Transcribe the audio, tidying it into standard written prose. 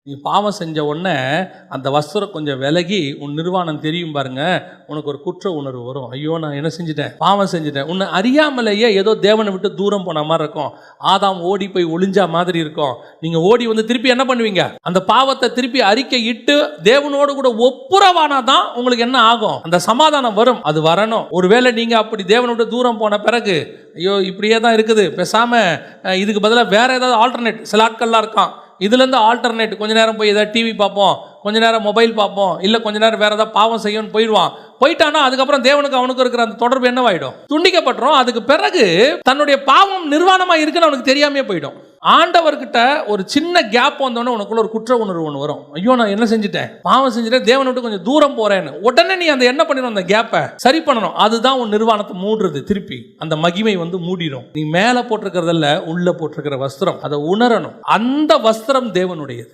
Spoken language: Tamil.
நீ பாவம் செஞ்ச உடனே அந்த வஸ்திரம் கொஞ்சம் விலகி உன் நிர்வாணம் தெரியும் பாருங்க, உனக்கு ஒரு குற்ற உணர்வு வரும். ஐயோ நான் என்ன செஞ்சுட்டேன், பாவம் செஞ்சுட்டேன். உன்னை அறியாமலேயே ஏதோ தேவனை விட்டு தூரம் போன மாதிரி இருக்கும். ஆதாம் ஓடி போய் ஒளிஞ்சா மாதிரி இருக்கும். நீங்க ஓடி வந்து திருப்பி என்ன பண்ணுவீங்க, அந்த பாவத்தை திருப்பி அறிக்கை இட்டு தேவனோடு கூட ஒப்புரவானாதான் உங்களுக்கு என்ன ஆகும், அந்த சமாதானம் வரும். அது வரணும். ஒருவேளை நீங்க அப்படி தேவனை விட்டு தூரம் போன பிறகு ஐயோ இப்படியே தான் இருக்குது, பேசாம இதுக்கு பதிலாக வேற ஏதாவது ஆல்டர்னேட், சில ஆட்கள்லாம் இருக்கான், இதுலேருந்து ஆல்டர்னேட் கொஞ்ச நேரம் போய் ஏதாவது டிவி பார்ப்போம், கொஞ்ச நேரம் மொபைல் பார்ப்போம், இல்லை கொஞ்ச நேரம் வேறு ஏதாவது பாவம் செய்யணும்னு போயிட்டானா அதுக்கப்புறம் தேவனுக்கு அவனுக்கு இருக்கிற அந்த தொடர்பு என்னவாயிடும், துண்டிக்கப்பட்டுரும். அதுக்கு பிறகு தன்னுடைய பாவம் நிர்வாணமாக இருக்குன்னு அவனுக்கு தெரியாமே போயிடும். ஆண்டவர்கிட்ட ஒரு சின்ன கேப் வந்தோடனே உனக்குள்ள ஒரு குற்ற உணர்வு ஒன்று வரும். ஐயோ நான் என்ன செஞ்சுட்டேன், பாவம் செஞ்சுட்டேன், தேவனை விட்டு கொஞ்சம் தூரம் போறேன்னு. உடனே நீ அந்த என்ன பண்ணணும், அந்த கேப்பை சரி பண்ணணும். அதுதான் உன் நிர்வாணத்தை மூடுறது. திருப்பி அந்த மகிமை வந்து மூடிடும். நீ மேலே போட்டிருக்கிறதல்ல, உள்ள போட்டிருக்கிற வஸ்திரம், அதை உணரணும். அந்த வஸ்திரம் தேவனுடையது.